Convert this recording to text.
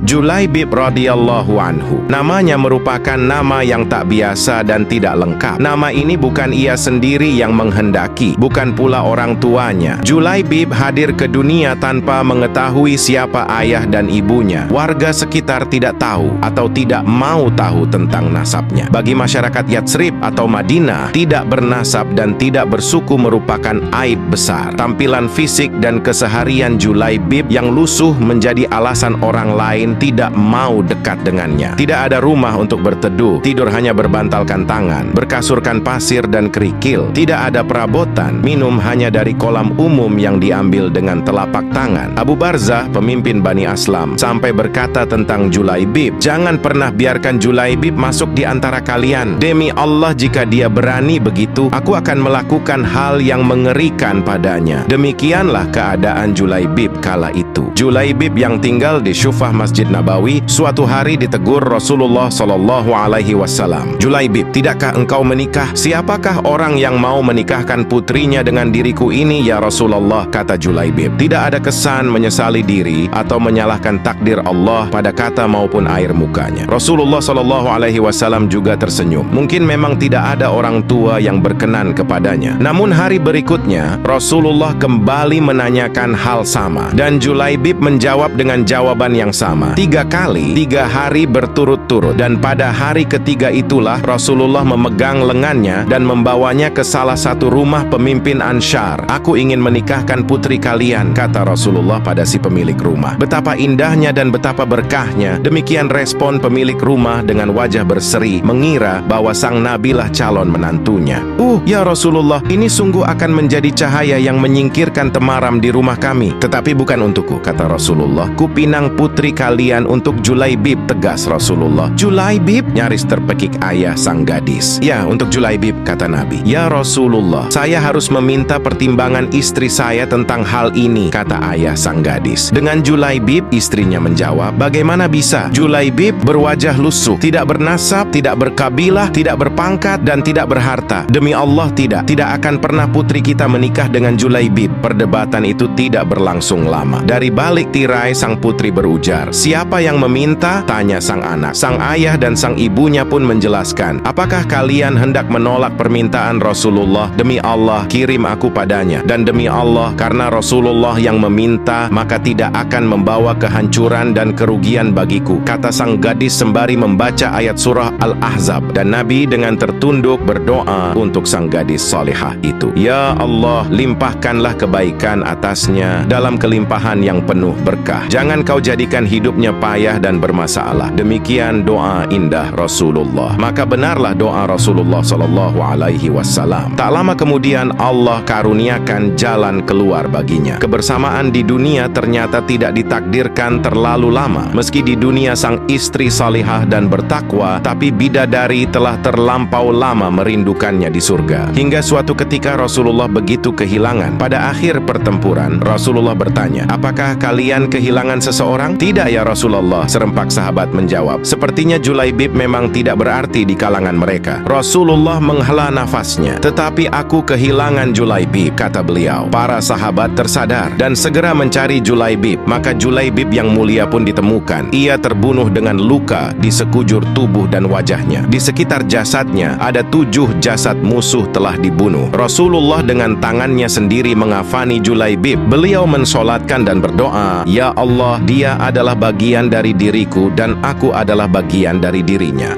Julaibib radhiyallahu anhu. Namanya merupakan nama yang tak biasa dan tidak lengkap. Nama ini bukan ia sendiri yang menghendaki, bukan pula orang tuanya. Julaibib hadir ke dunia tanpa mengetahui siapa ayah dan ibunya. Warga sekitar tidak tahu atau tidak mau tahu tentang nasabnya. Bagi masyarakat Yatsrib atau Madinah, tidak bernasab dan tidak bersuku merupakan aib besar. Tampilan fisik dan keseharian Julaibib yang lusuh menjadi alasan orang lain tidak mau dekat dengannya. Tidak ada rumah untuk berteduh, tidur hanya berbantalkan tangan, berkasurkan pasir dan kerikil. Tidak ada perabotan, minum hanya dari kolam umum yang diambil dengan telapak tangan. Abu Barzah, pemimpin Bani Aslam, sampai berkata tentang Julaibib, "Jangan pernah biarkan Julaibib masuk di antara kalian. Demi Allah, jika dia berani begitu, aku akan melakukan hal yang mengerikan padanya." Demikianlah keadaan Julaibib kala itu. Julaibib yang tinggal di Syufah Masjid Nabawi suatu hari ditegur Rasulullah SAW. "Julaibib, tidakkah engkau menikah? Siapakah orang yang mau menikahkan putrinya dengan diriku ini ya Rasulullah?" Kata Julaibib, tidak ada kesan menyesali diri atau menyalahkan takdir Allah pada kata maupun air mukanya. Rasulullah SAW juga tersenyum. Mungkin memang tidak ada orang tua yang berkenan kepadanya. Namun hari berikutnya Rasulullah kembali menanyakan hal sama dan Julaibib menjawab dengan jawaban yang sama. 3 kali, 3 hari berturut-turut, dan pada hari ketiga itulah Rasulullah memegang lengannya dan membawanya ke salah satu rumah pemimpin Ansyar. "Aku ingin menikahkan putri kalian," kata Rasulullah pada si pemilik rumah. Betapa indahnya dan betapa berkahnya. Demikian respon pemilik rumah dengan wajah berseri, mengira bahwa sang nabilah calon menantunya. Ya Rasulullah, ini sungguh akan menjadi cahaya yang menyingkirkan temaram di rumah kami." "Tetapi bukan untukku," kata Rasulullah. "Kupinang putri kalian untuk Julaibib," tegas Rasulullah. "Julaibib?" nyaris terpekik ayah sang gadis. "Ya, untuk Julaibib," kata Nabi. "Ya Rasulullah, saya harus meminta pertimbangan istri saya tentang hal ini," kata ayah sang gadis. Dengan Julaibib, istrinya menjawab, "Bagaimana bisa? Julaibib berwajah lusuh, tidak bernasab, tidak berkabilah, tidak berpangkat, dan tidak berharta. Demi Allah, tidak akan pernah putri kita menikah dengan Julaibib." Perdebatan itu tidak berlangsung lama. Dari balik tirai sang putri berujar, "Siapa yang meminta?" tanya sang anak. Sang ayah dan sang ibunya pun menjelaskan, "Apakah kalian hendak menolak permintaan Rasulullah? Demi Allah, kirim aku padanya. Dan demi Allah, karena Rasulullah yang meminta, maka tidak akan membawa kehancuran dan kerugian bagiku," kata sang gadis sembari membaca ayat surah Al-Ahzab. Dan Nabi dengan tertunduk berdoa untuk sang gadis salihah itu. "Ya Allah, limpahkanlah kebaikan atasnya dalam kelimpahan yang penuh berkah. Jangan kau jadikan hidupnya payah dan bermasalah." Demikian doa indah Rasulullah. Maka benarlah doa Rasulullah SAW. Tak lama kemudian Allah karuniakan jalan keluar baginya. Kebersamaan di dunia ternyata tidak ditakdirkan terlalu lama. Meski di dunia sang istri salihah dan bertakwa, tapi bidadari telah terlampau lama merindukannya di surga. Hingga suatu ketika Rasulullah begitu kehilangan. Pada akhir pertempuran, Rasulullah bertanya, "Apakah kalian kehilangan seseorang?" "Tidak ya Rasulullah," serempak sahabat menjawab. "Sepertinya Julaibib memang tidak berarti di kalangan mereka." Rasulullah menghela nafasnya. "Tetapi aku kehilangan Julaibib," kata beliau. Para sahabat tersadar dan segera mencari Julaibib. Maka Julaibib yang mulia pun ditemukan. Ia terbunuh dengan luka di sekujur tubuh dan wajahnya. Di sekitar jasadnya ada 7 jasad musuh telah dibunuh. Rasulullah dengan tangannya sendiri mengafani Julaibib. Beliau mensolatkan dan berdoa, "Ya Allah, dia adalah bagian dari diriku dan aku adalah bagian dari dirinya."